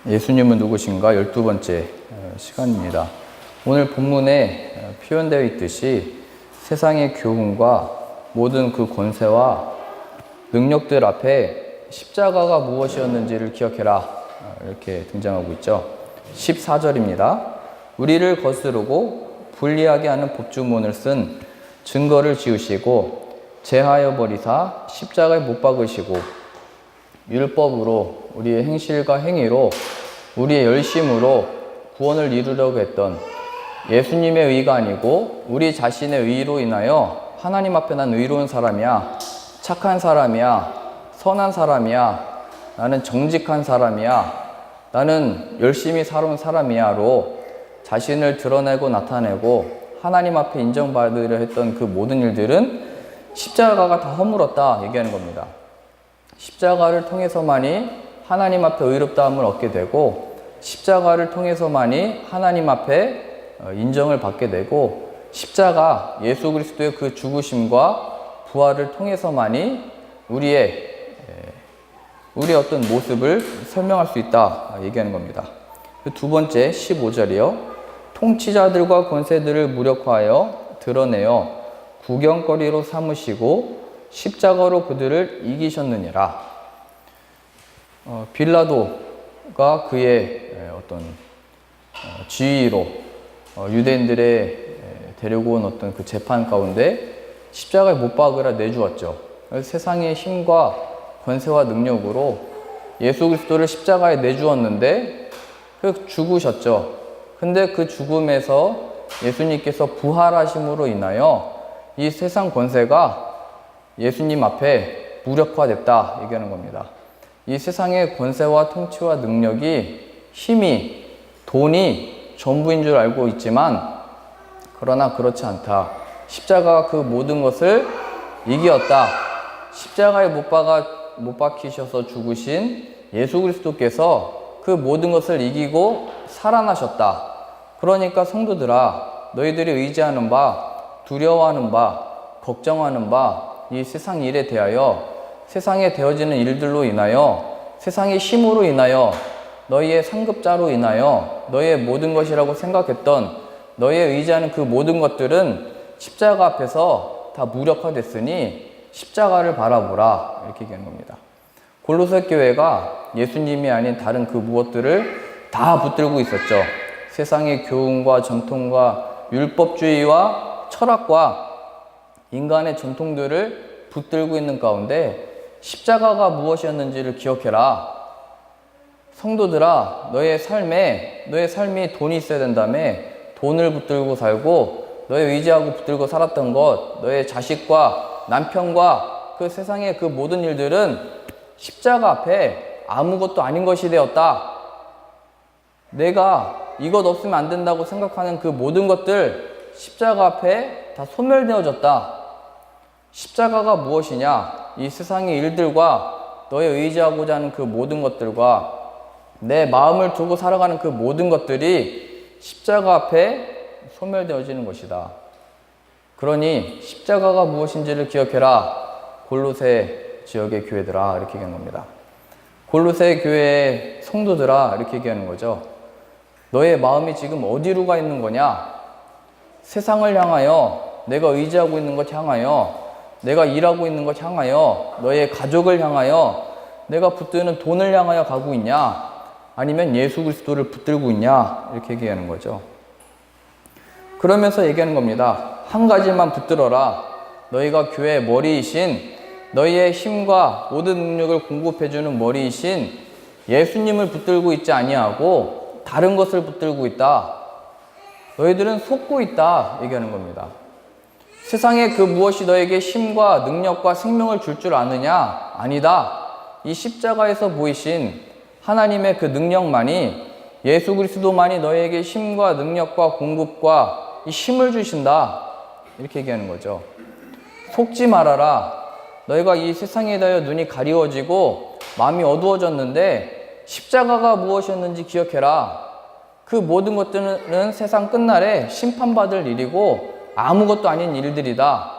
예수님은 누구신가 12번째 시간입니다. 오늘 본문에 표현되어 있듯이 세상의 교훈과 모든 그 권세와 능력들 앞에 십자가가 무엇이었는지를 기억해라, 이렇게 등장하고 있죠. 14절입니다. 우리를 거스르고 불리하게 하는 법주문을 쓴 증거를 지으시고 제하여 버리사 십자가에 못 박으시고 율법으로 우리의 행실과 행위로 우리의 열심으로 구원을 이루려고 했던 예수님의 의가 아니고 우리 자신의 의로 인하여 하나님 앞에 난 의로운 사람이야, 착한 사람이야, 선한 사람이야, 나는 정직한 사람이야, 나는 열심히 살아온 사람이야로 자신을 드러내고 나타내고 하나님 앞에 인정받으려 했던 그 모든 일들은 십자가가 다 허물었다 얘기하는 겁니다. 십자가를 통해서만이 하나님 앞에 의롭다함을 얻게 되고 십자가를 통해서만이 하나님 앞에 인정을 받게 되고 십자가 예수 그리스도의 그 죽으심과 부활을 통해서만이 우리의 어떤 모습을 설명할 수 있다 얘기하는 겁니다. 두 번째 15절이요. 통치자들과 권세들을 무력화하여 드러내어 구경거리로 삼으시고 십자가로 그들을 이기셨느니라. 빌라도가 그의 어떤 지위로 유대인들의 데리고 온 어떤 그 재판 가운데 십자가에 못 박으라 내주었죠. 세상의 힘과 권세와 능력으로 예수 그리스도를 십자가에 내주었는데 그 죽으셨죠. 근데 그 죽음에서 예수님께서 부활하심으로 인하여 이 세상 권세가 예수님 앞에 무력화됐다 얘기하는 겁니다. 이 세상의 권세와 통치와 능력이, 힘이, 돈이 전부인 줄 알고 있지만 그러나 그렇지 않다. 십자가가 그 모든 것을 이기었다. 십자가에 못 박히셔서 죽으신 예수 그리스도께서 그 모든 것을 이기고 살아나셨다. 그러니까 성도들아, 너희들이 의지하는 바, 두려워하는 바, 걱정하는 바, 이 세상 일에 대하여 세상에 되어지는 일들로 인하여 세상의 힘으로 인하여 너희의 상급자로 인하여 너희의 모든 것이라고 생각했던 너희의 의지하는 그 모든 것들은 십자가 앞에서 다 무력화됐으니 십자가를 바라보라 이렇게 얘기하는 겁니다. 골로새 교회가 예수님이 아닌 다른 그 무엇들을 다 붙들고 있었죠. 세상의 교훈과 전통과 율법주의와 철학과 인간의 전통들을 붙들고 있는 가운데 십자가가 무엇이었는지를 기억해라. 성도들아, 너의 삶이 돈이 있어야 된다며 돈을 붙들고 살고 너의 의지하고 붙들고 살았던 것, 너의 자식과 남편과 그 세상의 그 모든 일들은 십자가 앞에 아무것도 아닌 것이 되었다. 내가 이것 없으면 안 된다고 생각하는 그 모든 것들 십자가 앞에 다 소멸되어졌다. 십자가가 무엇이냐? 이 세상의 일들과 너의 의지하고자 하는 그 모든 것들과 내 마음을 두고 살아가는 그 모든 것들이 십자가 앞에 소멸되어지는 것이다. 그러니 십자가가 무엇인지를 기억해라. 골로새 지역의 교회들아 이렇게 얘기하는 겁니다. 골로새 교회의 성도들아 이렇게 얘기하는 거죠. 너의 마음이 지금 어디로 가 있는 거냐? 세상을 향하여, 내가 의지하고 있는 것 향하여, 내가 일하고 있는 것 향하여, 너의 가족을 향하여, 내가 붙드는 돈을 향하여 가고 있냐? 아니면 예수 그리스도를 붙들고 있냐? 이렇게 얘기하는 거죠. 그러면서 얘기하는 겁니다. 한 가지만 붙들어라. 너희가 교회의 머리이신, 너희의 힘과 모든 능력을 공급해주는 머리이신 예수님을 붙들고 있지 아니하고 다른 것을 붙들고 있다. 너희들은 속고 있다 얘기하는 겁니다. 세상에 그 무엇이 너에게 힘과 능력과 생명을 줄 줄 아느냐? 아니다. 이 십자가에서 보이신 하나님의 그 능력만이, 예수 그리스도만이 너에게 힘과 능력과 공급과 이 힘을 주신다 이렇게 얘기하는 거죠. 속지 말아라. 너희가 이 세상에 대하여 눈이 가리워지고 마음이 어두워졌는데 십자가가 무엇이었는지 기억해라. 그 모든 것들은 세상 끝날에 심판받을 일이고 아무것도 아닌 일들이다.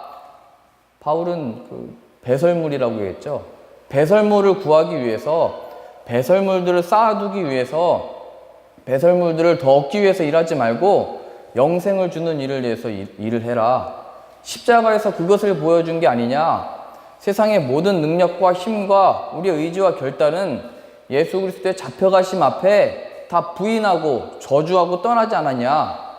바울은 그 배설물이라고 했죠. 배설물을 구하기 위해서 배설물들을 쌓아두기 위해서, 배설물들을 더 얻기 위해서 일하지 말고 영생을 주는 일을 위해서 일을 해라. 십자가에서 그것을 보여준 게 아니냐. 세상의 모든 능력과 힘과 우리의 의지와 결단은 예수 그리스도의 잡혀가심 앞에 다 부인하고 저주하고 떠나지 않았냐.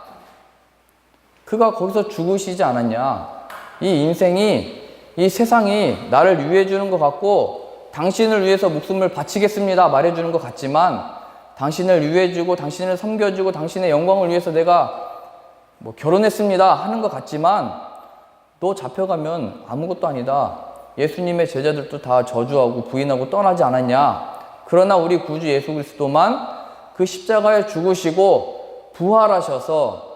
그가 거기서 죽으시지 않았냐. 이 인생이, 이 세상이 나를 위해 주는 것 같고 당신을 위해서 목숨을 바치겠습니다 말해주는 것 같지만, 당신을 위해주고 당신을 섬겨주고 당신의 영광을 위해서 내가 결혼했습니다 하는 것 같지만, 너 잡혀가면 아무것도 아니다. 예수님의 제자들도 다 저주하고 부인하고 떠나지 않았냐. 그러나 우리 구주 예수 그리스도만 그 십자가에 죽으시고 부활하셔서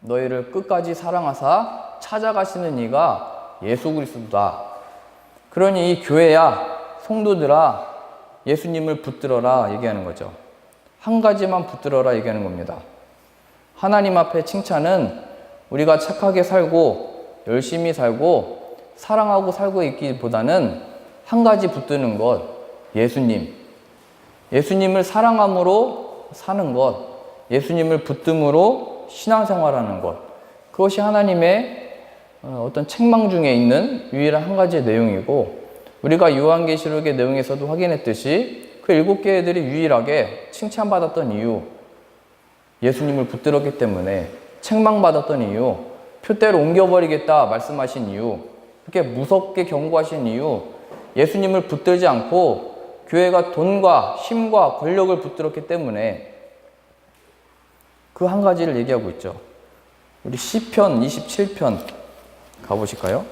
너희를 끝까지 사랑하사 찾아가시는 이가 예수 그리스도다. 그러니 이 교회야, 성도들아, 예수님을 붙들어라 얘기하는 거죠. 한 가지만 붙들어라 얘기하는 겁니다. 하나님 앞에 칭찬은 우리가 착하게 살고 열심히 살고 사랑하고 살고 있기보다는 한 가지 붙드는 것, 예수님. 예수님을 사랑함으로 사는 것, 예수님을 붙듦으로 신앙생활하는 것. 그것이 하나님의 어떤 책망 중에 있는 유일한 한 가지의 내용이고, 우리가 요한계시록의 내용에서도 확인했듯이 그 7개의 애들이 유일하게 칭찬받았던 이유, 예수님을 붙들었기 때문에, 책망받았던 이유, 표대로 옮겨버리겠다 말씀하신 이유, 그렇게 무섭게 경고하신 이유, 예수님을 붙들지 않고 교회가 돈과 힘과 권력을 붙들었기 때문에 그 한 가지를 얘기하고 있죠. 우리 시편 27편 가보실까요?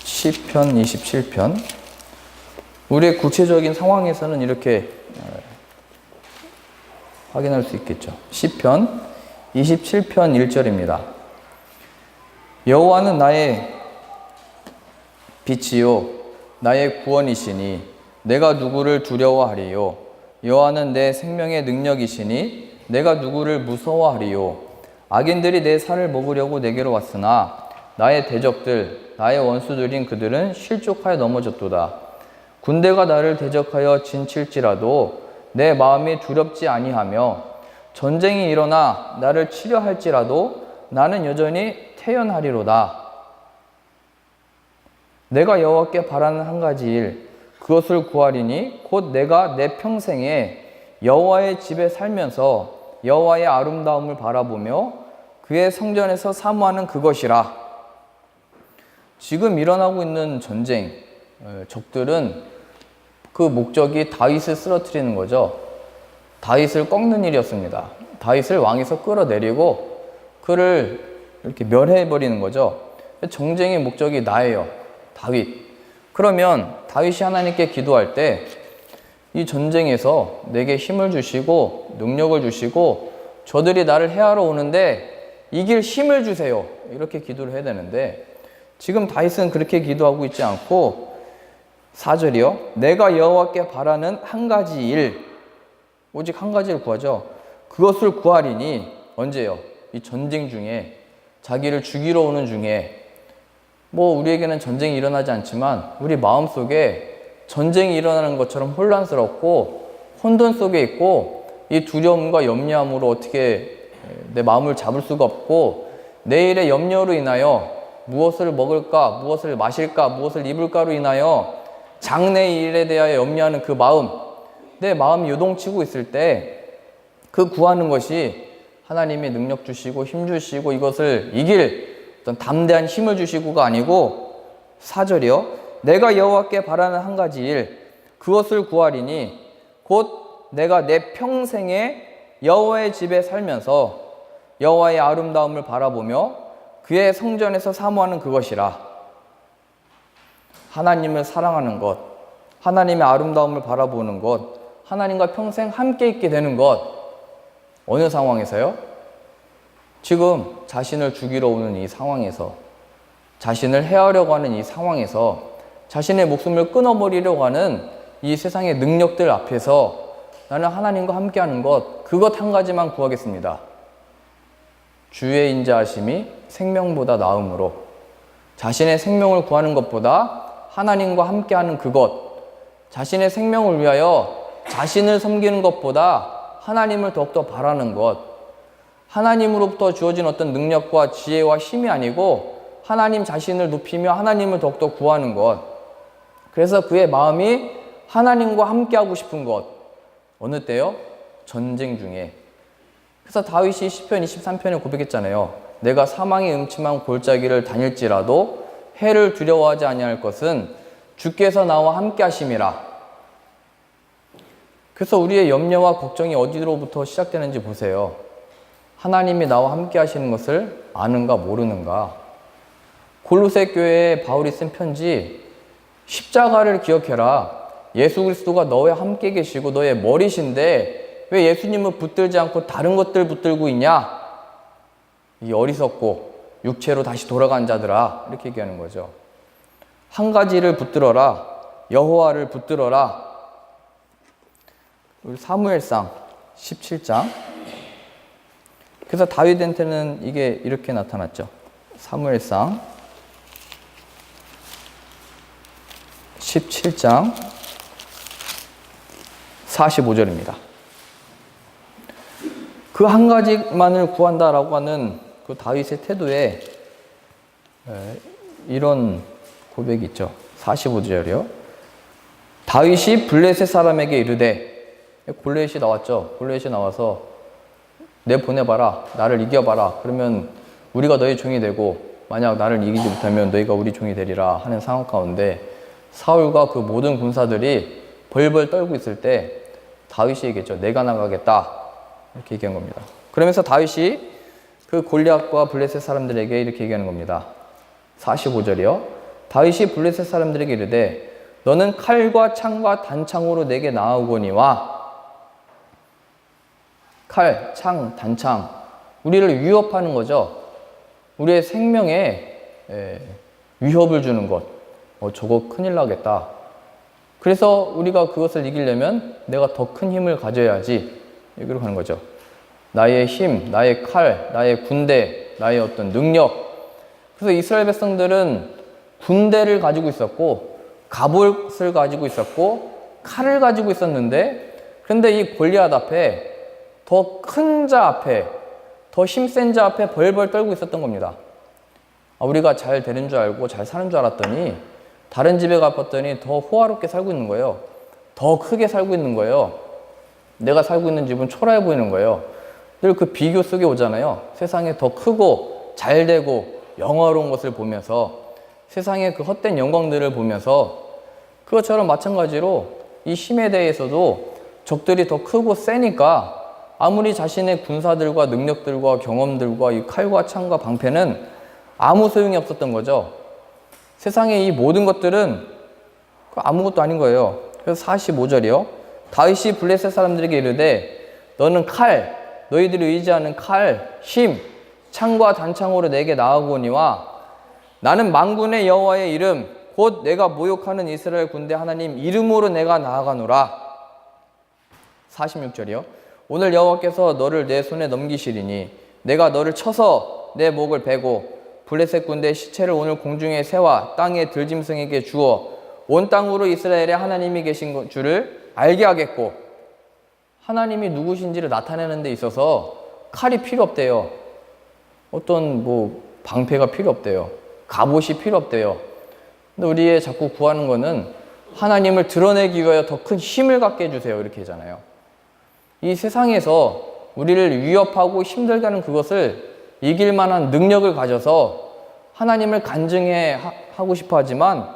시편 27편. 우리의 구체적인 상황에서는 이렇게 확인할 수 있겠죠. 시편 27편 1절입니다. 여호와는 나의 빛이요 나의 구원이시니 내가 누구를 두려워하리요. 여호와는 내 생명의 능력이시니 내가 누구를 무서워하리요. 악인들이 내 살을 먹으려고 내게로 왔으나 나의 대적들, 나의 원수들인 그들은 실족하여 넘어졌도다. 군대가 나를 대적하여 진칠지라도 내 마음이 두렵지 아니하며 전쟁이 일어나 나를 치려 할지라도 나는 여전히 태연하리로다. 내가 여호와께 바라는 한 가지 일, 그것을 구하리니 곧 내가 내 평생에 여호와의 집에 살면서 여호와의 아름다움을 바라보며 그의 성전에서 사모하는 그것이라. 지금 일어나고 있는 전쟁, 적들은 그 목적이 다윗을 쓰러뜨리는 거죠. 다윗을 꺾는 일이었습니다. 다윗을 왕에서 끌어내리고 그를 이렇게 멸해버리는 거죠. 정쟁의 목적이 나예요. 다윗. 그러면 다윗이 하나님께 기도할 때 이 전쟁에서 내게 힘을 주시고 능력을 주시고 저들이 나를 해하러 오는데 이길 힘을 주세요. 이렇게 기도를 해야 되는데 지금 다윗은 그렇게 기도하고 있지 않고 4절이요. 내가 여호와께 바라는 한 가지 일, 오직 한 가지를 구하죠. 그것을 구하리니 언제요? 이 전쟁 중에, 자기를 죽이러 오는 중에. 우리에게는 전쟁이 일어나지 않지만 우리 마음속에 전쟁이 일어나는 것처럼 혼란스럽고 혼돈 속에 있고 이 두려움과 염려함으로 어떻게 내 마음을 잡을 수가 없고 내일의 염려로 인하여 무엇을 먹을까, 무엇을 마실까, 무엇을 입을까로 인하여 장래 일에 대하여 염려하는 그 마음, 내 마음이 요동치고 있을 때 그 구하는 것이 하나님이 능력 주시고 힘 주시고 이것을 이길 어떤 담대한 힘을 주시고가 아니고 4절이요. 내가 여호와께 바라는 한 가지 일, 그것을 구하리니 곧 내가 내 평생에 여호와의 집에 살면서 여호와의 아름다움을 바라보며 그의 성전에서 사모하는 그것이라. 하나님을 사랑하는 것, 하나님의 아름다움을 바라보는 것, 하나님과 평생 함께 있게 되는 것. 어느 상황에서요? 지금 자신을 죽이러 오는 이 상황에서, 자신을 해하려고 하는 이 상황에서, 자신의 목숨을 끊어버리려고 하는 이 세상의 능력들 앞에서 나는 하나님과 함께하는 것, 그것 한 가지만 구하겠습니다. 주의 인자하심이 생명보다 나음으로. 자신의 생명을 구하는 것보다 하나님과 함께하는 그것, 자신의 생명을 위하여 자신을 섬기는 것보다 하나님을 더욱더 바라는 것, 하나님으로부터 주어진 어떤 능력과 지혜와 힘이 아니고 하나님 자신을 높이며 하나님을 더욱더 구하는 것. 그래서 그의 마음이 하나님과 함께하고 싶은 것. 어느 때요? 전쟁 중에. 그래서 다윗이 시편 23편에 고백했잖아요. 내가 사망의 음침한 골짜기를 다닐지라도 해를 두려워하지 아니할 것은 주께서 나와 함께 하심이라. 그래서 우리의 염려와 걱정이 어디로부터 시작되는지 보세요. 하나님이 나와 함께 하시는 것을 아는가 모르는가. 골로새 교회에 바울이 쓴 편지, 십자가를 기억해라. 예수 그리스도가 너와 함께 계시고 너의 머리신데 왜 예수님을 붙들지 않고 다른 것들 붙들고 있냐? 이 어리석고 육체로 다시 돌아간 자들아, 이렇게 얘기하는 거죠. 한 가지를 붙들어라. 여호와를 붙들어라. 우리 사무엘상 17장. 그래서 다윗한테는 이게 이렇게 나타났죠. 사무엘상 17장 45절입니다. 그 한 가지만을 구한다라고 하는 그 다윗의 태도에 이런 고백이 있죠. 45절이요. 다윗이 블레셋 사람에게 이르되, 골리앗이 나왔죠. 골리앗이 나와서 내 보내봐라. 나를 이겨봐라. 그러면 우리가 너희 종이 되고 만약 나를 이기지 못하면 너희가 우리 종이 되리라 하는 상황 가운데 사울과 그 모든 군사들이 벌벌 떨고 있을 때 다윗이 얘기했죠. 내가 나가겠다. 이렇게 얘기한 겁니다. 그러면서 다윗이 그 골리앗과 블레셋 사람들에게 이렇게 얘기하는 겁니다. 45절이요. 다윗이 블레셋 사람들에게 이르되 너는 칼과 창과 단창으로 내게 나아오거니와. 칼, 창, 단창, 우리를 위협하는 거죠. 우리의 생명에 위협을 주는 것. 저거 큰일 나겠다. 그래서 우리가 그것을 이기려면 내가 더 큰 힘을 가져야지. 여기로 가는 거죠. 나의 힘, 나의 칼, 나의 군대, 나의 어떤 능력. 그래서 이스라엘 백성들은 군대를 가지고 있었고 갑옷을 가지고 있었고 칼을 가지고 있었는데, 그런데 이 골리앗 앞에, 더 큰 자 앞에, 더 힘센 자 앞에 벌벌 떨고 있었던 겁니다. 우리가 잘 되는 줄 알고 잘 사는 줄 알았더니 다른 집에 가봤더니 더 호화롭게 살고 있는 거예요. 더 크게 살고 있는 거예요. 내가 살고 있는 집은 초라해 보이는 거예요. 늘 그 비교 속에 오잖아요. 세상에 더 크고 잘 되고 영화로운 것을 보면서, 세상의 그 헛된 영광들을 보면서, 그것처럼 마찬가지로 이 힘에 대해서도 적들이 더 크고 세니까 아무리 자신의 군사들과 능력들과 경험들과 이 칼과 창과 방패는 아무 소용이 없었던 거죠. 세상의 이 모든 것들은 아무것도 아닌 거예요. 그래서 45절이요. 다윗이 블레셋 사람들에게 이르되 너는 칼, 너희들이 의지하는 칼, 힘, 창과 단창으로 내게 나아오거니와 나는 만군의 여호와의 이름 곧 내가 모욕하는 이스라엘 군대 하나님 이름으로 내가 나아가노라. 46절이요. 오늘 여호와께서 너를 내 손에 넘기시리니 내가 너를 쳐서 내 목을 베고 블레셋 군대의 시체를 오늘 공중에 세워 땅의 들짐승에게 주어 온 땅으로 이스라엘의 하나님이 계신 줄을 알게 하겠고. 하나님이 누구신지를 나타내는 데 있어서 칼이 필요 없대요. 어떤 방패가 필요 없대요. 갑옷이 필요 없대요. 근데 우리의 자꾸 구하는 거는 하나님을 드러내기 위하여 더 큰 힘을 갖게 해주세요. 이렇게 하잖아요. 이 세상에서 우리를 위협하고 힘들게 하는 그것을 이길 만한 능력을 가져서 하나님을 간증해 하고 싶어 하지만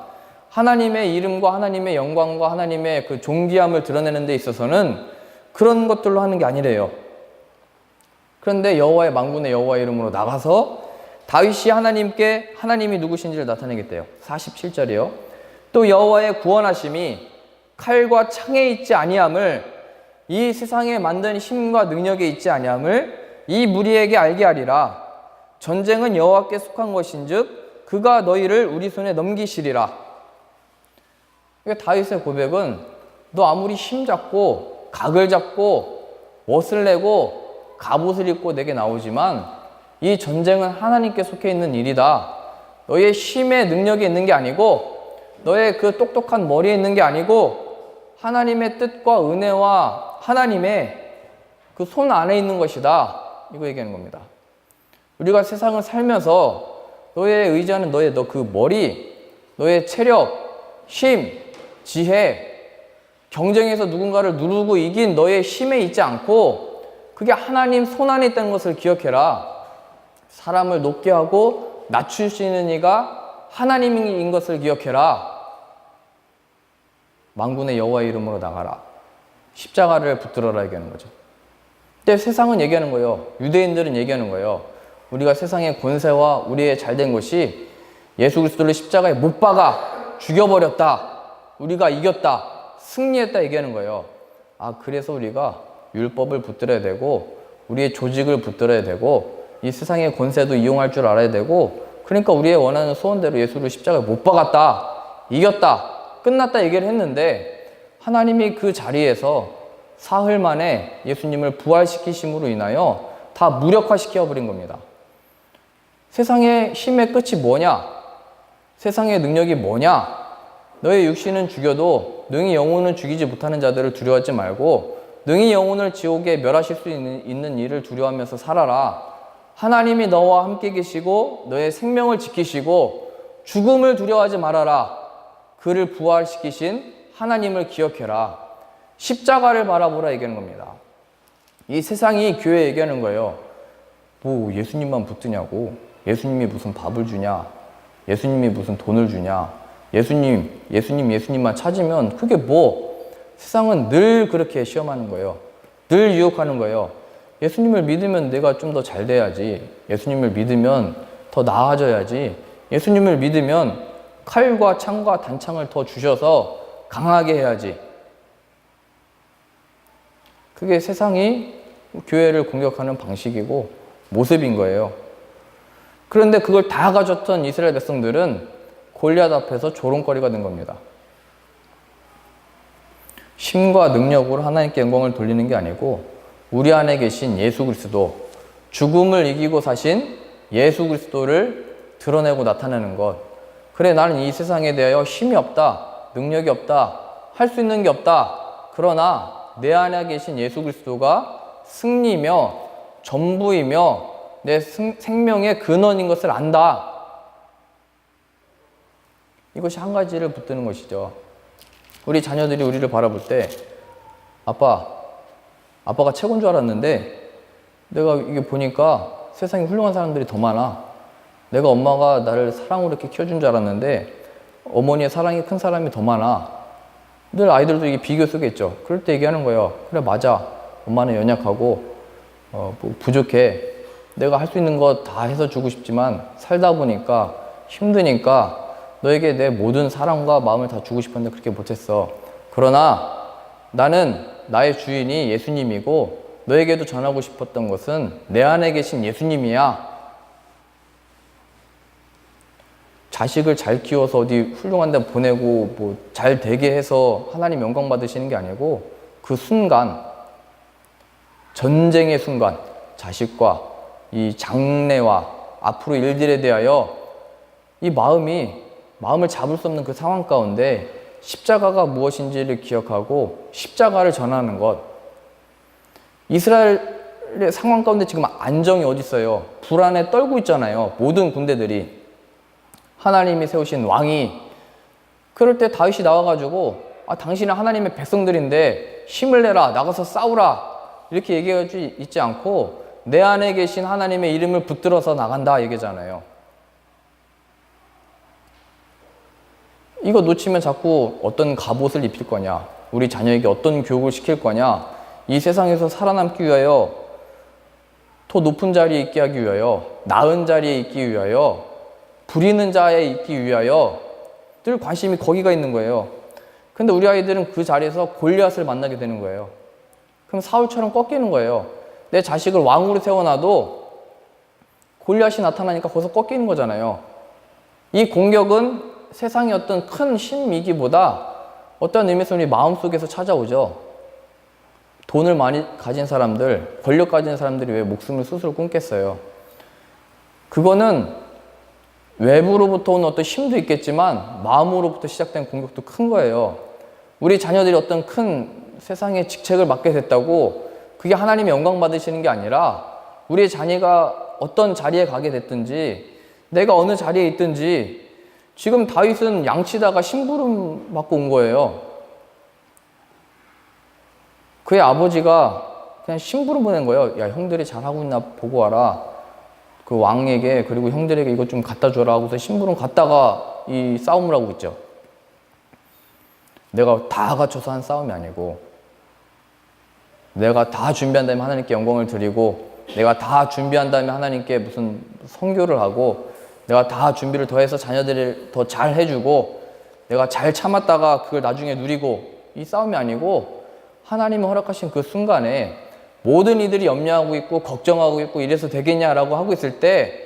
하나님의 이름과 하나님의 영광과 하나님의 그 존귀함을 드러내는 데 있어서는 그런 것들로 하는 게 아니래요. 그런데 여호와의 만군의 여호와의 이름으로 나가서 다윗이 하나님께 하나님이 누구신지를 나타내겠대요. 47절이요. 또 여호와의 구원하심이 칼과 창에 있지 아니함을, 이 세상에 만든 힘과 능력에 있지 아니함을 이 무리에게 알게 하리라. 전쟁은 여호와께 속한 것인즉 그가 너희를 우리 손에 넘기시리라. 그러니까 다윗의 고백은 너 아무리 힘 잡고 각을 잡고 멋을 내고 갑옷을 입고 내게 나오지만 이 전쟁은 하나님께 속해 있는 일이다. 너의 힘의 능력이 있는 게 아니고 너의 그 똑똑한 머리에 있는 게 아니고 하나님의 뜻과 은혜와 하나님의 그 손 안에 있는 것이다. 이거 얘기하는 겁니다. 우리가 세상을 살면서 너의 의지하는 너의 그 머리, 너의 체력, 힘, 지혜, 경쟁에서 누군가를 누르고 이긴 너의 힘에 있지 않고 그게 하나님 손 안에 있다는 것을 기억해라. 사람을 높게 하고 낮출 수 있는 이가 하나님인 것을 기억해라. 만군의 여호와의 이름으로 나가라. 십자가를 붙들어라 얘기하는 거죠. 근데 세상은 얘기하는 거예요. 유대인들은 얘기하는 거예요. 우리가 세상의 권세와 우리의 잘된 것이 예수 그리스도를 십자가에 못 박아 죽여버렸다. 우리가 이겼다. 승리했다 얘기하는 거예요. 아, 그래서 우리가 율법을 붙들어야 되고 우리의 조직을 붙들어야 되고 이 세상의 권세도 이용할 줄 알아야 되고 그러니까 우리의 원하는 소원대로 예수를 십자가에 못 박았다. 이겼다. 끝났다 얘기를 했는데 하나님이 그 자리에서 사흘 만에 예수님을 부활시키심으로 인하여 다 무력화시켜버린 겁니다. 세상의 힘의 끝이 뭐냐? 세상의 능력이 뭐냐? 너의 육신은 죽여도 능히 영혼은 죽이지 못하는 자들을 두려워하지 말고 능히 영혼을 지옥에 멸하실 수 있는 일을 두려워하면서 살아라. 하나님이 너와 함께 계시고 너의 생명을 지키시고 죽음을 두려워하지 말아라. 그를 부활시키신 하나님을 기억해라. 십자가를 바라보라 얘기하는 겁니다. 이 세상이 교회 얘기하는 거예요. 뭐 예수님만 붙드냐고. 예수님이 무슨 밥을 주냐. 예수님이 무슨 돈을 주냐. 예수님만 찾으면 그게 뭐. 세상은 늘 그렇게 시험하는 거예요. 늘 유혹하는 거예요. 예수님을 믿으면 내가 좀 더 잘 돼야지. 예수님을 믿으면 더 나아져야지. 예수님을 믿으면 칼과 창과 단창을 더 주셔서 강하게 해야지. 그게 세상이 교회를 공격하는 방식이고 모습인 거예요. 그런데 그걸 다 가졌던 이스라엘 백성들은 골리앗 앞에서 조롱거리가 된 겁니다. 힘과 능력으로 하나님께 영광을 돌리는 게 아니고 우리 안에 계신 예수 그리스도, 죽음을 이기고 사신 예수 그리스도를 드러내고 나타내는 것. 그래, 나는 이 세상에 대하여 힘이 없다, 능력이 없다, 할 수 있는 게 없다. 그러나 내 안에 계신 예수 그리스도가 승리며 전부이며 내 생명의 근원인 것을 안다. 이것이 한 가지를 붙드는 것이죠. 우리 자녀들이 우리를 바라볼 때 아빠가 최고인 줄 알았는데 내가 이게 보니까 세상에 훌륭한 사람들이 더 많아. 내가 엄마가 나를 사랑으로 이렇게 키워준 줄 알았는데 어머니의 사랑이 큰 사람이 더 많아. 늘 아이들도 이게 비교 속에 있죠. 그럴 때 얘기하는 거예요. 그래, 맞아. 엄마는 연약하고 뭐 부족해. 내가 할 수 있는 거 다 해서 주고 싶지만 살다 보니까 힘드니까 너에게 내 모든 사랑과 마음을 다 주고 싶었는데 그렇게 못했어. 그러나 나는 나의 주인이 예수님이고 너에게도 전하고 싶었던 것은 내 안에 계신 예수님이야. 자식을 잘 키워서 어디 훌륭한 데 보내고 뭐 잘 되게 해서 하나님 영광 받으시는 게 아니고 그 순간, 전쟁의 순간, 자식과 이 장래와 앞으로 일들에 대하여 이 마음을 잡을 수 없는 그 상황 가운데 십자가가 무엇인지를 기억하고 십자가를 전하는 것. 이스라엘의 상황 가운데 지금 안정이 어디 있어요? 불안에 떨고 있잖아요. 모든 군대들이. 하나님이 세우신 왕이. 그럴 때 다윗이 나와가지고 당신은 하나님의 백성들인데 힘을 내라, 나가서 싸우라 이렇게 얘기하지 있지 않고 내 안에 계신 하나님의 이름을 붙들어서 나간다 얘기잖아요. 이거 놓치면 자꾸 어떤 갑옷을 입힐 거냐, 우리 자녀에게 어떤 교육을 시킬 거냐, 이 세상에서 살아남기 위하여 더 높은 자리에 있게 하기 위하여, 나은 자리에 있기 위하여, 부리는 자에 있기 위하여 늘 관심이 거기가 있는 거예요. 근데 우리 아이들은 그 자리에서 골리앗을 만나게 되는 거예요. 그럼 사울처럼 꺾이는 거예요. 내 자식을 왕으로 세워놔도 골리앗이 나타나니까 거기서 꺾이는 거잖아요. 이 공격은 세상의 어떤 큰 힘이기보다 어떤 의미에서 우리 마음속에서 찾아오죠. 돈을 많이 가진 사람들, 권력 가진 사람들이 왜 목숨을 스스로 끊겠어요? 그거는 외부로부터 온 어떤 힘도 있겠지만 마음으로부터 시작된 공격도 큰 거예요. 우리 자녀들이 어떤 큰 세상의 직책을 맡게 됐다고 그게 하나님의 영광 받으시는 게 아니라 우리의 자녀가 어떤 자리에 가게 됐든지 내가 어느 자리에 있든지 지금 다윗은 양치다가 심부름 받고 온 거예요. 그의 아버지가 그냥 심부름 보낸 거예요. 야, 형들이 잘하고 있나 보고 와라. 그 왕에게, 그리고 형들에게 이것 좀 갖다 줘라 하고서 심부름 갔다가 이 싸움을 하고 있죠. 내가 다 갖춰서 한 싸움이 아니고, 내가 다 준비한 다음에 하나님께 영광을 드리고, 내가 다 준비한 다음에 하나님께 무슨 선교를 하고, 내가 다 준비를 더해서 자녀들을 더 잘 해주고, 내가 잘 참았다가 그걸 나중에 누리고, 이 싸움이 아니고 하나님이 허락하신 그 순간에 모든 이들이 염려하고 있고 걱정하고 있고 이래서 되겠냐라고 하고 있을 때,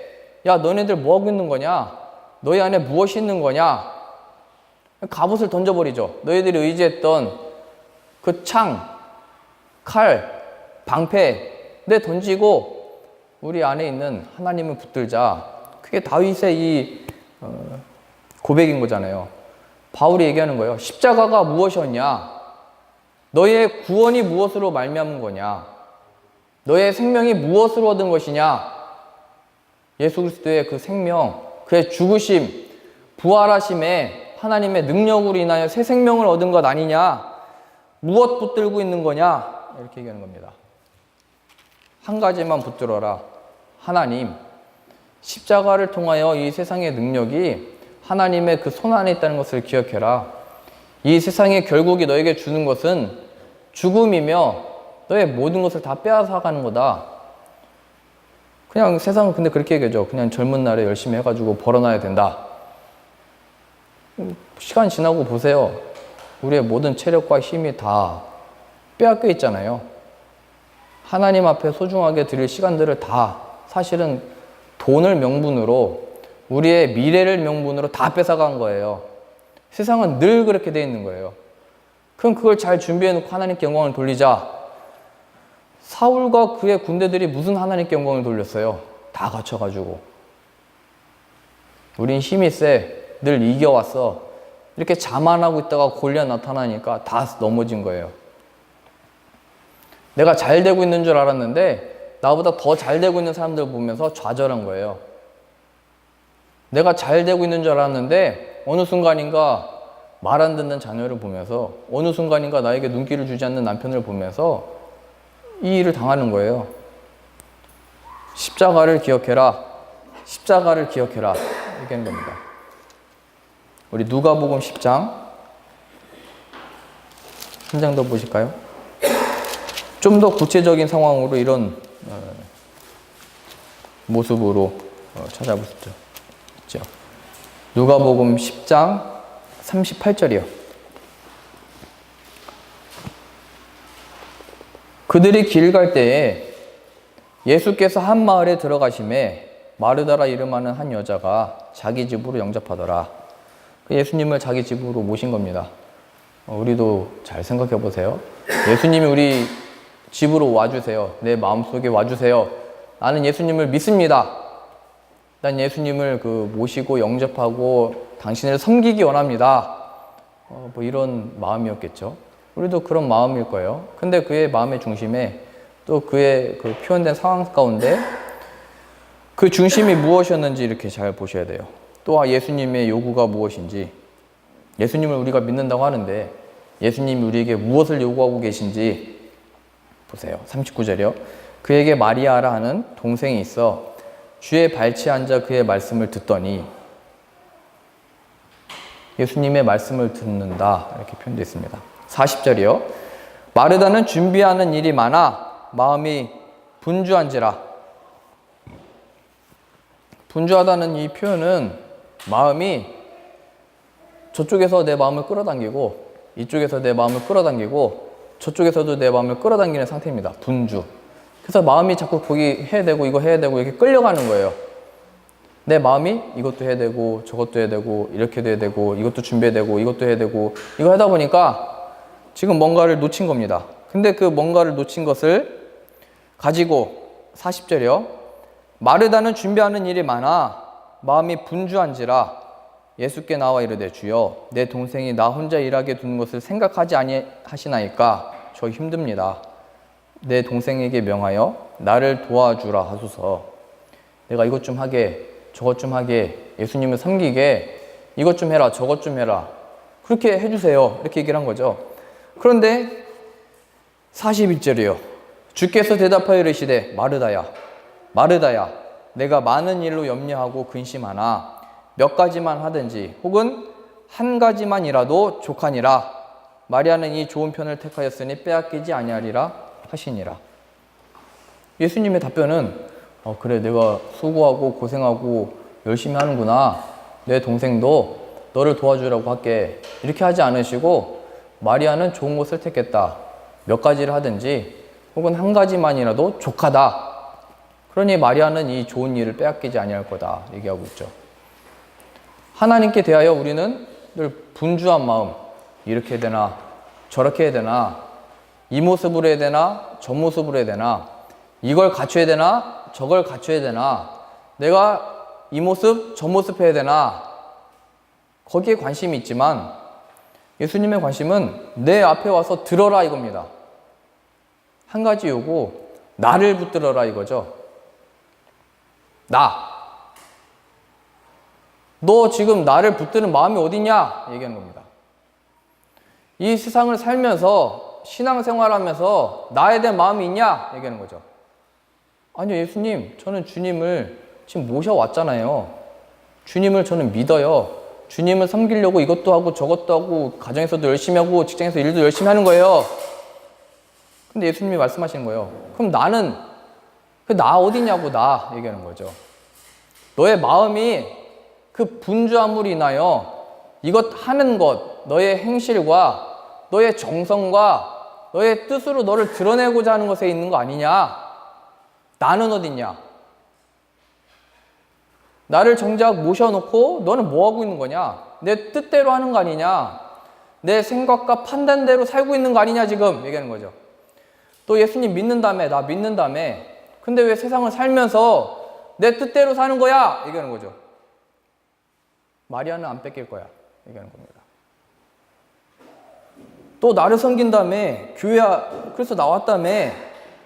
야, 너네들 뭐 하고 있는 거냐? 너희 안에 무엇이 있는 거냐? 갑옷을 던져버리죠. 너희들이 의지했던 그 창, 칼, 방패 던지고 우리 안에 있는 하나님을 붙들자. 그게 다윗의 이 고백인 거잖아요. 바울이 얘기하는 거예요. 십자가가 무엇이었냐? 너의 구원이 무엇으로 말미암은 거냐? 너의 생명이 무엇으로 얻은 것이냐? 예수 그리스도의 그 생명, 그의 죽으심, 부활하심에 하나님의 능력으로 인하여 새 생명을 얻은 것 아니냐? 무엇 붙들고 있는 거냐? 이렇게 얘기하는 겁니다. 한 가지만 붙들어라. 하나님. 십자가를 통하여 이 세상의 능력이 하나님의 그 손 안에 있다는 것을 기억해라. 이 세상의 결국이 너에게 주는 것은 죽음이며 너의 모든 것을 다 빼앗아가는 거다. 그냥 세상은 근데 그렇게 얘기하죠. 그냥 젊은 날에 열심히 해가지고 벌어놔야 된다. 시간 지나고 보세요. 우리의 모든 체력과 힘이 다 빼앗겨 있잖아요. 하나님 앞에 소중하게 드릴 시간들을 다 사실은 돈을 명분으로, 우리의 미래를 명분으로 다 뺏어간 거예요. 세상은 늘 그렇게 돼 있는 거예요. 그럼 그걸 잘 준비해놓고 하나님께 영광을 돌리자. 사울과 그의 군대들이 무슨 하나님께 영광을 돌렸어요? 다 갖춰가지고. 우린 힘이 세. 늘 이겨왔어. 이렇게 자만하고 있다가 골리앗 나타나니까 다 넘어진 거예요. 내가 잘 되고 있는 줄 알았는데 나보다 더 잘 되고 있는 사람들 보면서 좌절한 거예요. 내가 잘 되고 있는 줄 알았는데 어느 순간인가 말 안 듣는 자녀를 보면서, 어느 순간인가 나에게 눈길을 주지 않는 남편을 보면서 이 일을 당하는 거예요. 십자가를 기억해라. 십자가를 기억해라. 얘기하는 겁니다. 우리 누가복음 10장 한 장 더 보실까요? 좀 더 구체적인 상황으로 이런 모습으로 찾아보시죠. 누가복음 10장 38절이요. 그들이 길 갈 때에 예수께서 한 마을에 들어가심에 마르다라 이름하는 한 여자가 자기 집으로 영접하더라. 예수님을 자기 집으로 모신 겁니다. 우리도 잘 생각해 보세요. 예수님이 우리 집으로 와주세요. 내 마음속에 와주세요. 나는 예수님을 믿습니다. 난 예수님을 모시고 영접하고 당신을 섬기기 원합니다. 뭐 이런 마음이었겠죠. 우리도 그런 마음일 거예요. 근데 그의 마음의 중심에 또 그의 그 표현된 상황 가운데 그 중심이 무엇이었는지 이렇게 잘 보셔야 돼요. 또 예수님의 요구가 무엇인지, 예수님을 우리가 믿는다고 하는데 예수님이 우리에게 무엇을 요구하고 계신지 보세요. 39절이요. 그에게 마리아라 하는 동생이 있어 주의 발치에 앉아 그의 말씀을 듣더니, 예수님의 말씀을 듣는다 이렇게 표현되어 있습니다. 40절이요. 마르다는 준비하는 일이 많아 마음이 분주한지라. 분주하다는 이 표현은 마음이 저쪽에서 내 마음을 끌어당기고 이쪽에서 내 마음을 끌어당기고 저쪽에서도 내 마음을 끌어당기는 상태입니다. 분주. 그래서 마음이 자꾸 거기 해야 되고 이거 해야 되고 이렇게 끌려가는 거예요. 내 마음이 이것도 해야 되고 저것도 해야 되고 이렇게도 해야 되고 이것도 준비해야 되고 이것도 해야 되고 이거 하다 보니까 지금 뭔가를 놓친 겁니다. 근데 그 뭔가를 놓친 것을 가지고 40절이요. 마르다는 준비하는 일이 많아 마음이 분주한지라 예수께 나와 이르되 주여 내 동생이 나 혼자 일하게 두는 것을 생각하지 아니하시나이까 저 힘듭니다. 내 동생에게 명하여 나를 도와주라 하소서. 내가 이것 좀 하게 저것 좀 하게 예수님을 섬기게 이것 좀 해라 저것 좀 해라 그렇게 해주세요 이렇게 얘기를 한 거죠. 그런데 42절이요. 주께서 대답하여 이르시되 마르다야 내가 많은 일로 염려하고 근심하나 몇 가지만 하든지 혹은 한 가지만이라도 족하니라. 마리아는 이 좋은 편을 택하였으니 빼앗기지 아니하리라 하시니라. 예수님의 답변은 그래 내가 수고하고 고생하고 열심히 하는구나. 내 동생도 너를 도와주라고 할게. 이렇게 하지 않으시고 마리아는 좋은 것을 택했다. 몇 가지를 하든지 혹은 한 가지만이라도 족하다. 그러니 마리아는 이 좋은 일을 빼앗기지 아니할 거다 얘기하고 있죠. 하나님께 대하여 우리는 늘 분주한 마음, 이렇게 해야 되나 저렇게 해야 되나 이 모습으로 해야 되나 저 모습으로 해야 되나 이걸 갖춰야 되나 저걸 갖춰야 되나 내가 이 모습 저 모습 해야 되나 거기에 관심이 있지만 예수님의 관심은 내 앞에 와서 들어라 이겁니다. 한 가지 요구, 나를 붙들어라 이거죠. 너 지금 나를 붙드는 마음이 어디냐 얘기하는 겁니다. 이 세상을 살면서 신앙생활하면서 나에 대한 마음이 있냐 얘기하는 거죠. 아니요 예수님 저는 주님을 지금 모셔왔잖아요. 주님을 저는 믿어요. 주님을 섬기려고 이것도 하고 저것도 하고 가정에서도 열심히 하고 직장에서 일도 열심히 하는 거예요. 근데 예수님이 말씀하시는 거예요. 그럼 나는 나 어디냐고 나 얘기하는 거죠. 너의 마음이 그 분주함으로 인하여 이것 하는 것, 너의 행실과 너의 정성과 너의 뜻으로 너를 드러내고자 하는 것에 있는 거 아니냐? 나는 어딨냐? 나를 정작 모셔놓고 너는 뭐 하고 있는 거냐? 내 뜻대로 하는 거 아니냐? 내 생각과 판단대로 살고 있는 거 아니냐 지금 얘기하는 거죠. 또 예수님 믿는다며 나 믿는다며 근데 왜 세상을 살면서 내 뜻대로 사는 거야? 얘기하는 거죠. 마리아는 안 뺏길 거야 얘기하는 겁니다. 또 나를 섬긴다며 교회 그래서 나왔다며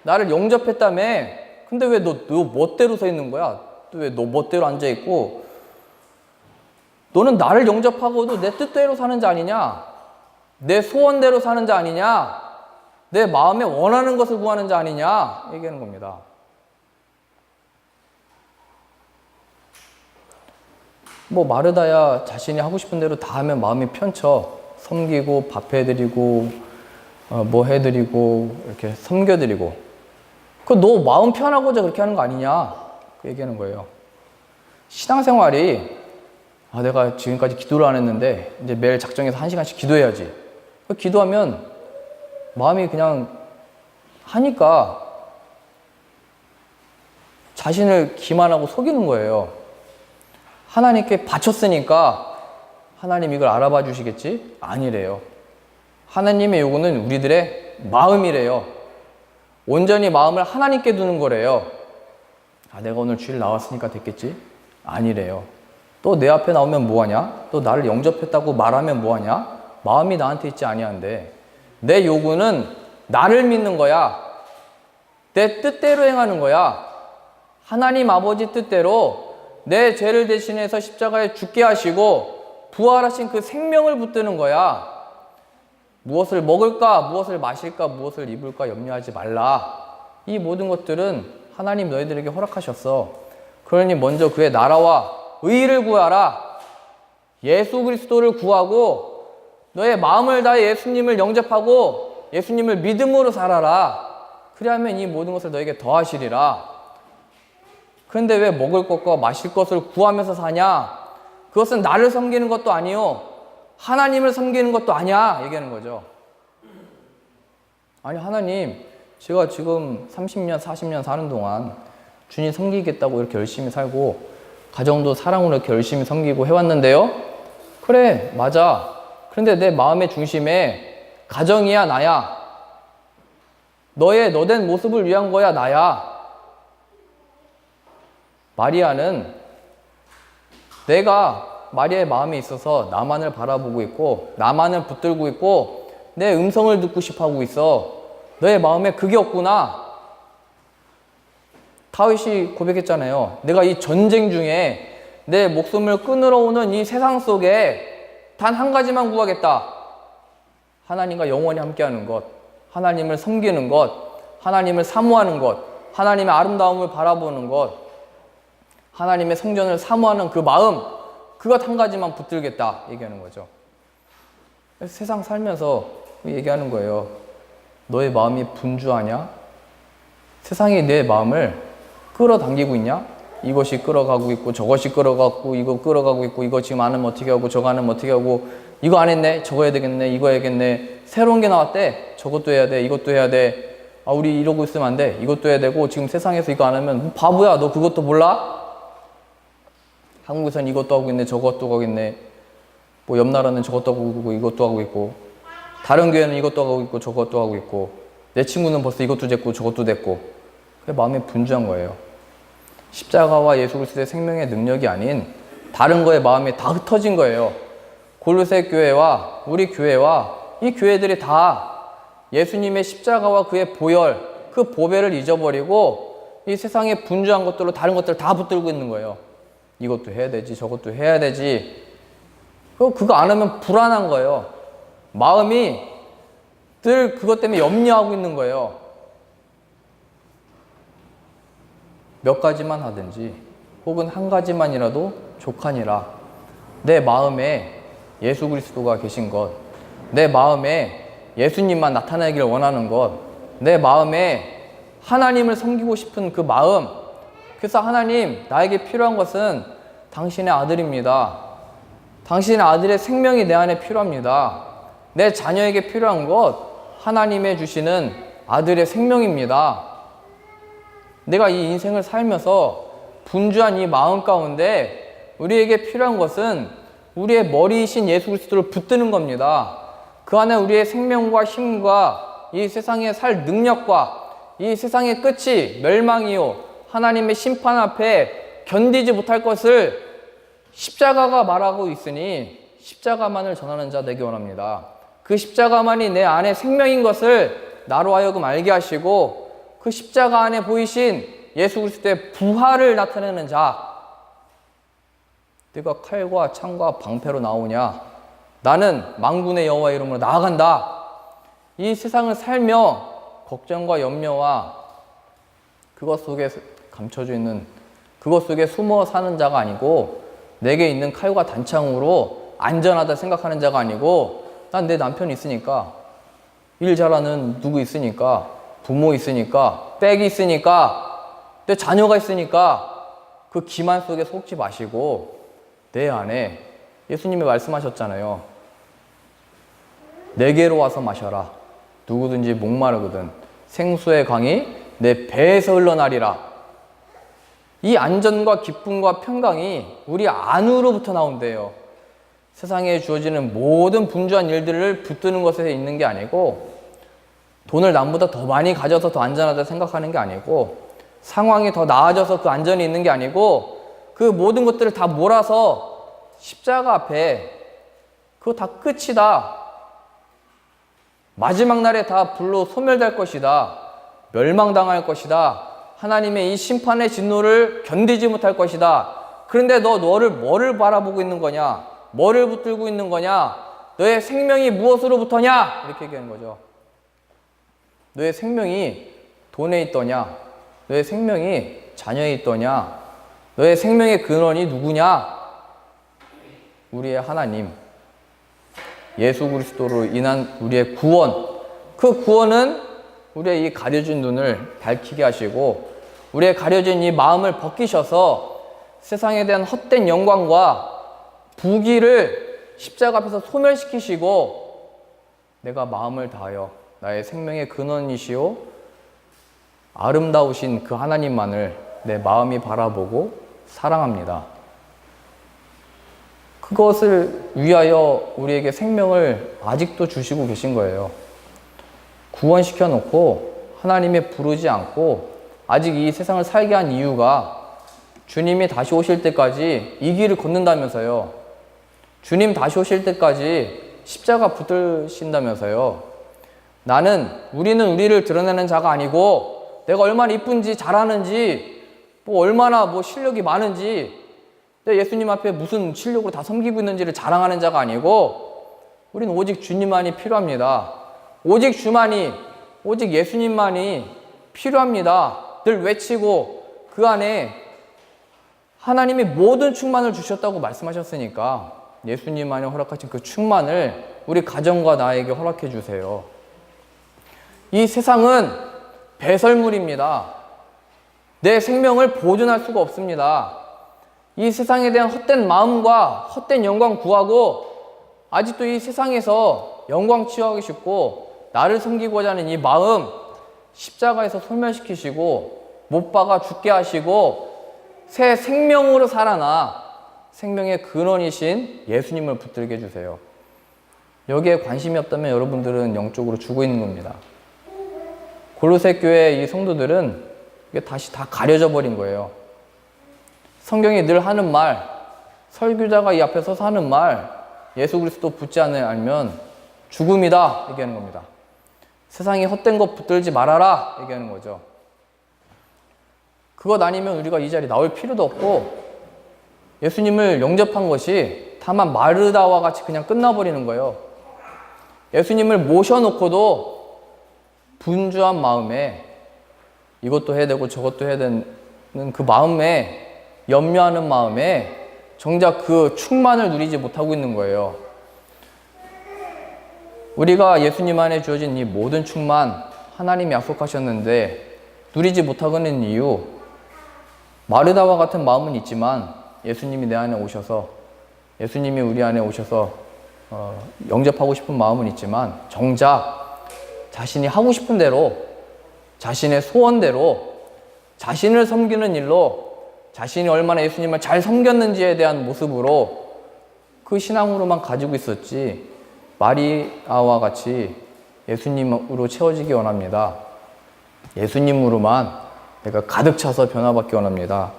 나를 영접했다며 근데 왜 너 멋대로 서 있는 거야? 또 왜 너 멋대로 앉아 있고 너는 나를 영접하고도 내 뜻대로 사는 자 아니냐? 내 소원대로 사는 자 아니냐? 내 마음에 원하는 것을 구하는 자 아니냐? 얘기하는 겁니다. 뭐 마르다야 자신이 하고 싶은 대로 다 하면 마음이 편쳐. 섬기고 밥 해드리고 뭐 해드리고 이렇게 섬겨드리고 그 너 마음 편하고자 그렇게 하는 거 아니냐 그 얘기하는 거예요. 신앙생활이 내가 지금까지 기도를 안 했는데 이제 매일 작정해서 1시간씩 기도해야지. 기도하면 마음이 그냥 하니까 자신을 기만하고 속이는 거예요. 하나님께 바쳤으니까 하나님 이걸 알아봐 주시겠지? 아니래요. 하나님의 요구는 우리들의 마음이래요. 온전히 마음을 하나님께 두는 거래요. 내가 오늘 주일 나왔으니까 됐겠지? 아니래요. 또 내 앞에 나오면 뭐하냐? 또 나를 영접했다고 말하면 뭐하냐? 마음이 나한테 있지 아니한데 내 요구는 나를 믿는 거야. 내 뜻대로 행하는 거야. 하나님 아버지 뜻대로 내 죄를 대신해서 십자가에 죽게 하시고 부활하신 그 생명을 붙드는 거야. 무엇을 먹을까, 무엇을 마실까, 무엇을 입을까 염려하지 말라. 이 모든 것들은 하나님 너희들에게 허락하셨어. 그러니 먼저 그의 나라와 의의를 구하라. 예수 그리스도를 구하고 너의 마음을 다해 예수님을 영접하고 예수님을 믿음으로 살아라. 그리하면 이 모든 것을 너에게 더하시리라. 그런데 왜 먹을 것과 마실 것을 구하면서 사냐? 그것은 나를 섬기는 것도 아니요 하나님을 섬기는 것도 아니야 얘기하는 거죠. 아니 하나님 제가 지금 30년 40년 사는 동안 주님 섬기겠다고 이렇게 열심히 살고 가정도 사랑으로 이렇게 열심히 섬기고 해왔는데요. 그래 맞아. 그런데 내 마음의 중심에 가정이야 나야. 너의 너된 모습을 위한 거야 나야. 마리아는 내가 마리아의 마음에 있어서 나만을 바라보고 있고 나만을 붙들고 있고 내 음성을 듣고 싶어 하고 있어. 너의 마음에 그게 없구나. 다윗이 고백했잖아요. 내가 이 전쟁 중에 내 목숨을 끊으러 오는 이 세상 속에 단 한 가지만 구하겠다. 하나님과 영원히 함께하는 것, 하나님을 섬기는 것, 하나님을 사모하는 것, 하나님의 아름다움을 바라보는 것, 하나님의 성전을 사모하는 그 마음, 그것 한 가지만 붙들겠다 얘기하는 거죠. 세상 살면서 얘기하는 거예요. 너의 마음이 분주하냐? 세상이 내 마음을 끌어당기고 있냐? 이것이 끌어가고 있고 저것이 끌어가고 이거 끌어가고 있고 이거 지금 안 하면 어떻게 하고 저거 안 하면 어떻게 하고 이거 안 했네? 저거 해야 되겠네? 이거 해야겠네? 새로운 게 나왔대? 저것도 해야 돼? 이것도 해야 돼? 아, 우리 이러고 있으면 안 돼? 이것도 해야 되고 지금 세상에서 이거 안 하면 뭐 바보야, 너 그것도 몰라? 한국에서는 이것도 하고 있네, 저것도 하고 있네. 뭐 옆 나라는 저것도 하고 있고 이것도 하고 있고 다른 교회는 이것도 하고 있고 저것도 하고 있고 내 친구는 벌써 이것도 됐고 저것도 됐고 그게 마음이 분주한 거예요. 십자가와 예수 그리스도의 생명의 능력이 아닌 다른 거에 마음이 다 흩어진 거예요. 골로새 교회와 우리 교회와 이 교회들이 다 예수님의 십자가와 그의 보혈, 그 보배를 잊어버리고 이 세상의 분주한 것들로 다른 것들을 다 붙들고 있는 거예요. 이것도 해야 되지, 저것도 해야 되지. 그거 안 하면 불안한 거예요. 마음이 늘 그것 때문에 염려하고 있는 거예요. 몇 가지만 하든지 혹은 한 가지만이라도 족하니라. 내 마음에 예수 그리스도가 계신 것, 내 마음에 예수님만 나타나기를 원하는 것, 내 마음에 하나님을 섬기고 싶은 그 마음. 그래서 하나님, 나에게 필요한 것은 당신의 아들입니다. 당신의 아들의 생명이 내 안에 필요합니다. 내 자녀에게 필요한 것, 하나님의 주시는 아들의 생명입니다. 내가 이 인생을 살면서 분주한 이 마음 가운데 우리에게 필요한 것은 우리의 머리이신 예수 그리스도를 붙드는 겁니다. 그 안에 우리의 생명과 힘과 이 세상에 살 능력과 이 세상의 끝이 멸망이요 하나님의 심판 앞에 견디지 못할 것을 십자가가 말하고 있으니 십자가만을 전하는 자 되기 원합니다. 그 십자가만이 내 안에 생명인 것을 나로 하여금 알게 하시고 그 십자가 안에 보이신 예수 그리스도의 부활을 나타내는 자. 네가 칼과 창과 방패로 나오냐? 나는 만군의 여호와 이름으로 나아간다. 이 세상을 살며 걱정과 염려와 그것 속에 감춰져 있는 그것 속에 숨어 사는 자가 아니고 내게 있는 칼과 단창으로 안전하다 생각하는 자가 아니고 난 내 남편이 있으니까 일 잘하는 누구 있으니까 부모 있으니까 백이 있으니까 내 자녀가 있으니까 그 기만 속에 속지 마시고 내 안에 예수님이 말씀하셨잖아요. 내게로 와서 마셔라. 누구든지 목마르거든 생수의 강이 내 배에서 흘러나리라. 이 안전과 기쁨과 평강이 우리 안으로부터 나온대요. 세상에 주어지는 모든 분주한 일들을 붙드는 것에 있는 게 아니고 돈을 남보다 더 많이 가져서 더 안전하다 생각하는 게 아니고 상황이 더 나아져서 그 안전이 있는 게 아니고 그 모든 것들을 다 몰아서 십자가 앞에 그거 다 끝이다. 마지막 날에 다 불로 소멸될 것이다. 멸망당할 것이다. 하나님의 이 심판의 진노를 견디지 못할 것이다. 그런데 너를 뭐를 바라보고 있는 거냐? 뭐를 붙들고 있는 거냐? 너의 생명이 무엇으로부터냐? 이렇게 얘기하는 거죠. 너의 생명이 돈에 있더냐? 너의 생명이 자녀에 있더냐? 너의 생명의 근원이 누구냐? 우리의 하나님, 예수 그리스도로 인한 우리의 구원. 그 구원은 우리의 이 가려진 눈을 밝히게 하시고 우리의 가려진 이 마음을 벗기셔서 세상에 대한 헛된 영광과 부귀를 십자가 앞에서 소멸시키시고 내가 마음을 다하여 나의 생명의 근원이시오 아름다우신 그 하나님만을 내 마음이 바라보고 사랑합니다. 그것을 위하여 우리에게 생명을 아직도 주시고 계신 거예요. 구원시켜 놓고 하나님의 부르지 않고 아직 이 세상을 살게 한 이유가 주님이 다시 오실 때까지 이 길을 걷는다면서요. 주님 다시 오실 때까지 십자가 붙드신다면서요. 우리는 우리를 드러내는 자가 아니고 내가 얼마나 이쁜지 잘하는지 얼마나 실력이 많은지 예수님 앞에 무슨 실력으로 다 섬기고 있는지를 자랑하는 자가 아니고 우리는 오직 주님만이 필요합니다. 오직 주만이, 오직 예수님만이 필요합니다. 늘 외치고 그 안에 하나님이 모든 충만을 주셨다고 말씀하셨으니까 예수님만이 허락하신 그 충만을 우리 가정과 나에게 허락해 주세요. 이 세상은 배설물입니다. 내 생명을 보존할 수가 없습니다. 이 세상에 대한 헛된 마음과 헛된 영광 구하고 아직도 이 세상에서 영광 취하고 싶고 나를 섬기고자 하는 이 마음 십자가에서 소멸시키시고 못 박아 죽게 하시고 새 생명으로 살아나 생명의 근원이신 예수님을 붙들게 해주세요. 여기에 관심이 없다면 여러분들은 영적으로 죽어 있는 겁니다. 골로새 교회 이 성도들은 이게 다시 다 가려져 버린 거예요. 성경이 늘 하는 말, 설교자가 이 앞에 서서 하는 말, 예수 그리스도 붙지 않으면 죽음이다 얘기하는 겁니다. 세상에 헛된 것 붙들지 말아라 얘기하는 거죠. 그것 아니면 우리가 이 자리에 나올 필요도 없고 예수님을 영접한 것이 다만 마르다와 같이 그냥 끝나버리는 거예요. 예수님을 모셔놓고도 분주한 마음에 이것도 해야 되고 저것도 해야 되는 그 마음에 염려하는 마음에 정작 그 충만을 누리지 못하고 있는 거예요. 우리가 예수님 안에 주어진 이 모든 충만 하나님이 약속하셨는데 누리지 못하고 있는 이유, 마르다와 같은 마음은 있지만 예수님이 내 안에 오셔서 예수님이 우리 안에 오셔서 영접하고 싶은 마음은 있지만 정작 자신이 하고 싶은 대로 자신의 소원대로 자신을 섬기는 일로 자신이 얼마나 예수님을 잘 섬겼는지에 대한 모습으로 그 신앙으로만 가지고 있었지 마리아와 같이 예수님으로 채워지기 원합니다. 예수님으로만 내가 가득 차서 변화받기 원합니다.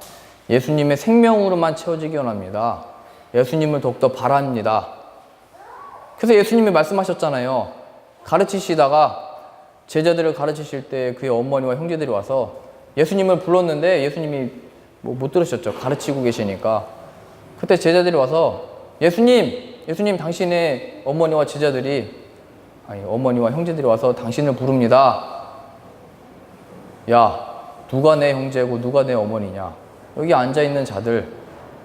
예수님의 생명으로만 채워지기 원합니다. 예수님을 더욱더 바랍니다. 그래서 예수님이 말씀하셨잖아요. 가르치시다가 제자들을 가르치실 때 그의 어머니와 형제들이 와서 예수님을 불렀는데 예수님이 못 들으셨죠. 가르치고 계시니까. 그때 제자들이 와서 예수님 당신의 어머니와 어머니와 형제들이 와서 당신을 부릅니다. 야, 누가 내 형제고 누가 내 어머니냐? 여기 앉아있는 자들,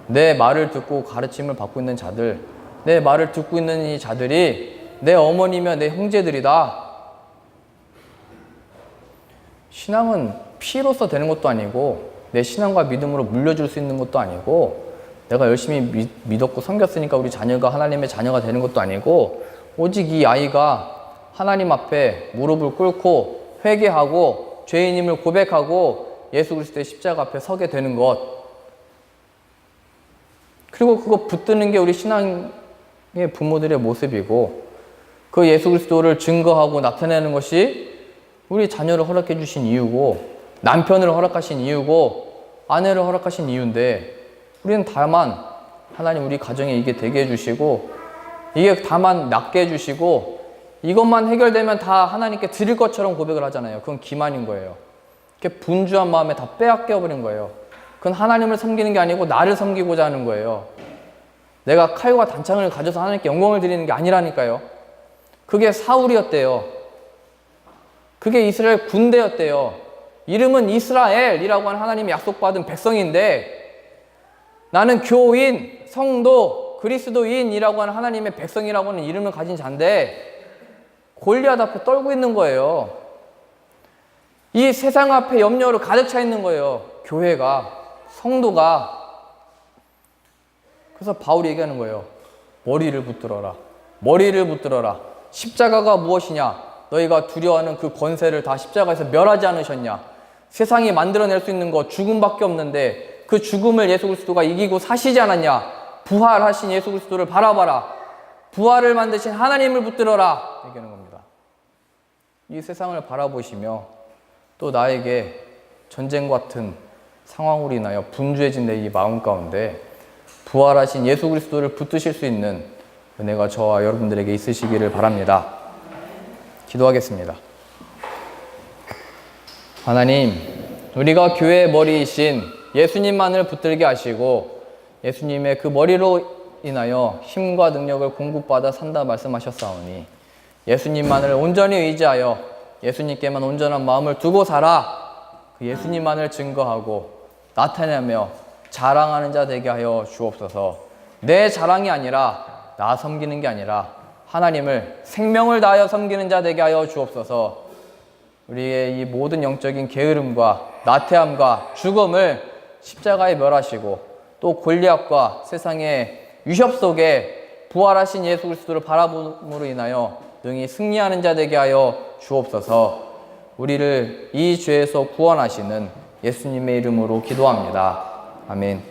내 말을 듣고 가르침을 받고 있는 자들, 내 말을 듣고 있는 이 자들이 내 어머니며 내 형제들이다. 신앙은 피로서 되는 것도 아니고 내 신앙과 믿음으로 물려줄 수 있는 것도 아니고 내가 열심히 믿었고 섬겼으니까 우리 자녀가 하나님의 자녀가 되는 것도 아니고 오직 이 아이가 하나님 앞에 무릎을 꿇고 회개하고 죄인임을 고백하고 예수 그리스도의 십자가 앞에 서게 되는 것, 그리고 그거 붙드는 게 우리 신앙의 부모들의 모습이고 그 예수 그리스도를 증거하고 나타내는 것이 우리 자녀를 허락해 주신 이유고 남편을 허락하신 이유고 아내를 허락하신 이유인데 우리는 다만 하나님 우리 가정에 이게 되게 해주시고 이게 다만 낫게 해주시고 이것만 해결되면 다 하나님께 드릴 것처럼 고백을 하잖아요. 그건 기만인 거예요. 이렇게 분주한 마음에 다 빼앗겨버린 거예요. 그건 하나님을 섬기는 게 아니고 나를 섬기고자 하는 거예요. 내가 칼과 단창을 가져서 하나님께 영광을 드리는 게 아니라니까요. 그게 사울이었대요. 그게 이스라엘 군대였대요. 이름은 이스라엘이라고 하는 하나님이 약속받은 백성인데 나는 교인, 성도, 그리스도인이라고 하는 하나님의 백성이라고 하는 이름을 가진 자인데 골리앗 앞에 떨고 있는 거예요. 이 세상 앞에 염려로 가득 차 있는 거예요. 교회가, 성도가. 그래서 바울이 얘기하는 거예요. 머리를 붙들어라. 머리를 붙들어라. 십자가가 무엇이냐? 너희가 두려워하는 그 권세를 다 십자가에서 멸하지 않으셨냐? 세상이 만들어낼 수 있는 거 죽음밖에 없는데 그 죽음을 예수 그리스도가 이기고 사시지 않았냐? 부활하신 예수 그리스도를 바라봐라. 부활을 만드신 하나님을 붙들어라. 얘기하는 겁니다. 이 세상을 바라보시며 또 나에게 전쟁 같은 상황으로 인하여 분주해진 내 이 마음 가운데 부활하신 예수 그리스도를 붙드실 수 있는 은혜가 저와 여러분들에게 있으시기를 바랍니다. 기도하겠습니다. 하나님, 우리가 교회의 머리이신 예수님만을 붙들게 하시고 예수님의 그 머리로 인하여 힘과 능력을 공급받아 산다 말씀하셨사오니 예수님만을 온전히 의지하여 예수님께만 온전한 마음을 두고 살아 그 예수님만을 증거하고 나타내며 자랑하는 자 되게 하여 주옵소서. 내 자랑이 아니라 나 섬기는 게 아니라 하나님을 생명을 다하여 섬기는 자 되게 하여 주옵소서. 우리의 이 모든 영적인 게으름과 나태함과 죽음을 십자가에 멸하시고 또 골리앗과 세상의 위협 속에 부활하신 예수 그리스도를 바라봄으로 인하여 능히 승리하는 자 되게 하여 주옵소서. 우리를 이 죄에서 구원하시는 예수님의 이름으로 기도합니다. 아멘.